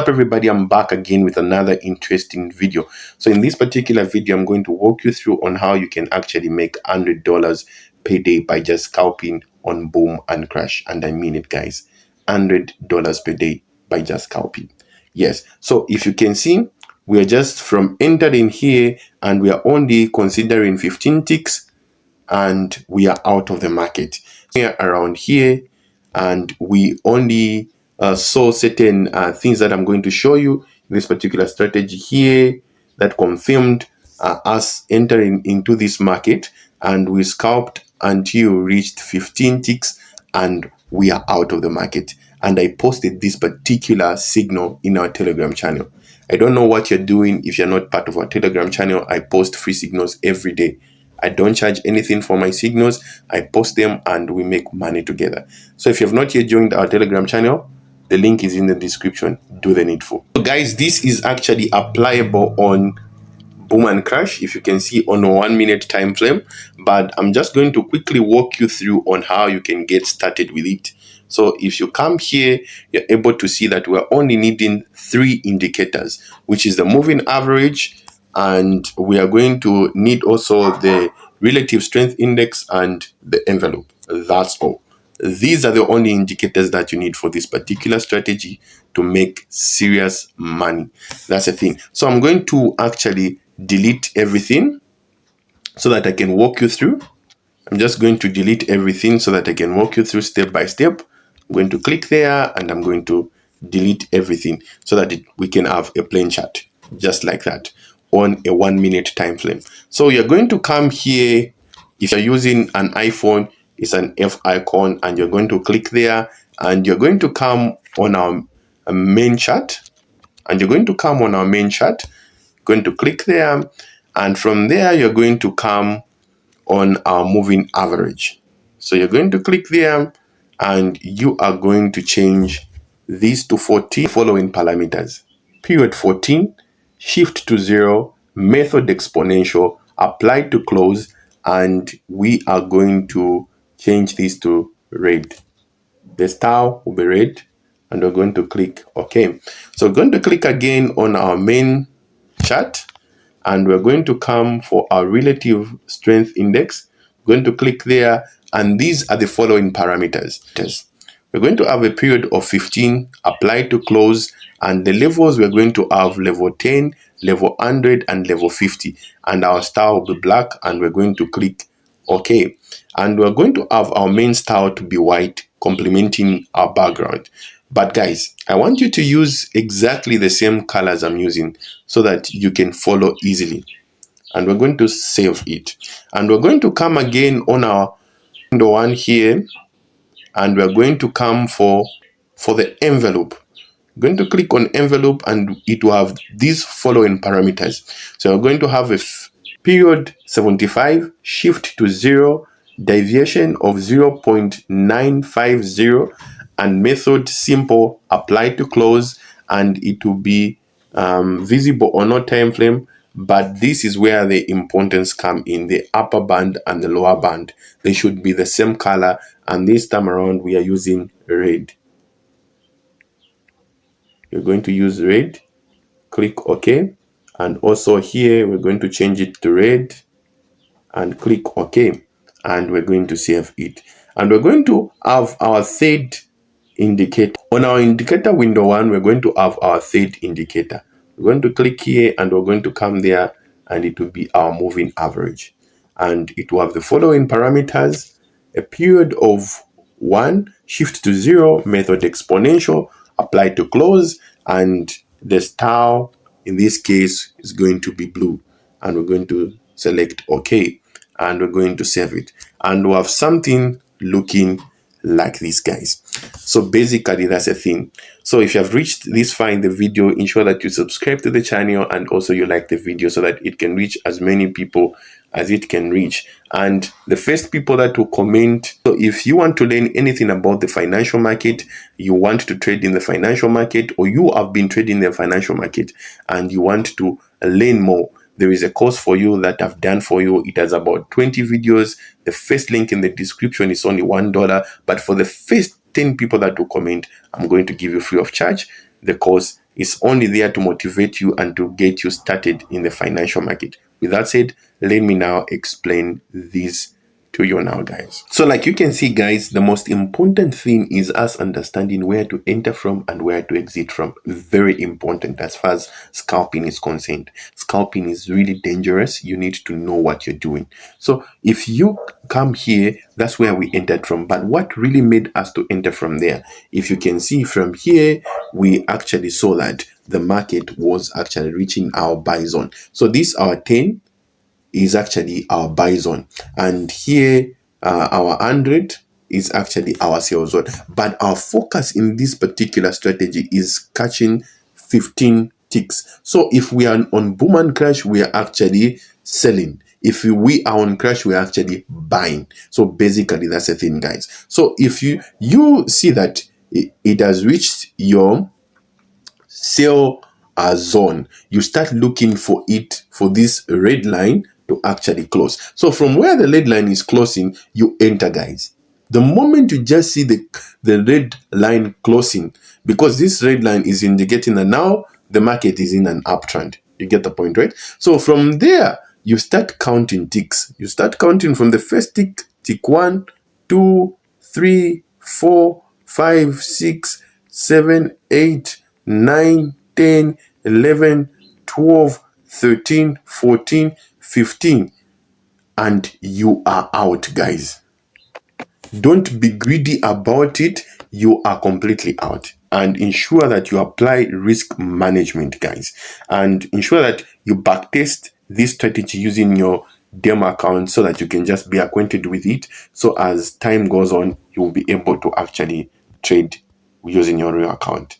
Up everybody, I'm back again with another interesting video. So in this particular video, I'm going to walk you through on how you can actually make $100 per day by just scalping on Boom and Crash. And I mean it, guys, $100 per day by just scalping. Yes, so if you can see, we are just from entering here and we are only considering 15 ticks and we are out of the market. We are around here and we only saw certain things that I'm going to show you in this particular strategy here that confirmed us entering into this market, and we scalped until reached 15 ticks and we are out of the market. And I posted this particular signal in our Telegram channel. I don't know what you're doing if you're not part of our Telegram channel. I post free signals every day. I don't charge anything for my signals. I post them and we make money together. So if you have not yet joined our Telegram channel, the link is in the description. Do the needful. So guys, this is actually applicable on Boom and Crash, if you can see on a 1 minute time frame, but I'm just going to quickly walk you through on how you can get started with it. So if you come here, you're able to see that we're only needing 3 indicators, which is the moving average, and we are going to need also the relative strength index and the envelope. That's all. These are the only indicators that you need for this particular strategy to make serious money. That's the thing. So I'm going to actually delete everything so that I can walk you through. I'm just going to delete everything so that I can walk you through step by step. I'm going to click there and I'm going to delete everything so that we can have a plain chart just like that on a 1 minute time frame. So you're going to come here. If you're using an iPhone, it's an F icon, and you're going to click there and you're going to come on our main chart, and you're going to come on our main chart, going to click there, and from there you're going to come on our moving average. So you're going to click there and you are going to change these to 14 following parameters: period 14, shift to 0, method exponential, apply to close, and we are going to change this to red. The star will be red and we're going to click OK. So we're going to click again on our main chart and we're going to come for our relative strength index. We're going to click there, and these are the following parameters. We're going to have a period of 15, apply to close, and the levels we're going to have level 10, level 100, and level 50, and our star will be black, and we're going to click OK. And we're going to have our main star to be white, complementing our background. But guys, I want you to use exactly the same colors I'm using so that you can follow easily. And we're going to save it. And we're going to come again on our window 1 here, and we're going to come for the envelope. We're going to click on envelope and it will have these following parameters. So we're going to have a period 75, shift to 0, deviation of 0.950, and method simple, apply to close, and it will be visible on our time frame. But this is where the importance come in: the upper band and the lower band. They should be the same color, and this time around we are using red. You're going to use red, click OK, and also here we're going to change it to red and click OK, and we're going to save it. And we're going to have our third indicator. On our indicator window 1, we're going to have our third indicator. We're going to click here and we're going to come there, and it will be our moving average. And it will have the following parameters: a period of 1, shift to 0, method exponential, apply to close, and the star in this case is going to be blue. And we're going to select OK, and we're going to save it. And we'll have something looking like this, guys. So basically that's a thing. So if you have reached this far in the video, ensure that you subscribe to the channel and also you like the video so that it can reach as many people as it can reach. And the first people that will comment, so if you want to learn anything about the financial market, you want to trade in the financial market, or you have been trading in the financial market and you want to learn more, there is a course for you that I've done for you. It has about 20 videos. The first link in the description is only $1, but for the first 10 people that will comment, I'm going to give you free of charge the course It's only there to motivate you and to get you started in the financial market. With that said, let me now explain this to you now, guys. So like you can see, guys, the most important thing is us understanding where to enter from and where to exit from. Very important as far as scalping is concerned. Scalping is really dangerous. You need to know what you're doing. So if you come here, that's where we entered from. But what really made us to enter from there? If you can see from here, we actually saw that the market was actually reaching our buy zone. So this our 10 is actually our buy zone, and here our 100 is actually our sell zone. But our focus in this particular strategy is catching 15 ticks. So if we are on boom and crash, we are actually selling. If we are on crash, we are actually buying. So basically that's the thing, guys. So if you see that it has reached your sell zone, you start looking for this red line to actually close. So from where the red line is closing, you enter, guys. The moment you just see the red line closing, because this red line is indicating that now the market is in an uptrend. You get the point, right? So from there, you start counting ticks. You start counting from the first tick, tick 1, 2, 3, 4, 5, 6, 7, 8, 9, 10, 11, 12, 13, 14, 15, and you are out, guys. Don't be greedy about it. You are completely out. And ensure that you apply risk management, guys, and ensure that you backtest this strategy using your demo account so that you can just be acquainted with it. So as time goes on, you will be able to actually trade using your real account.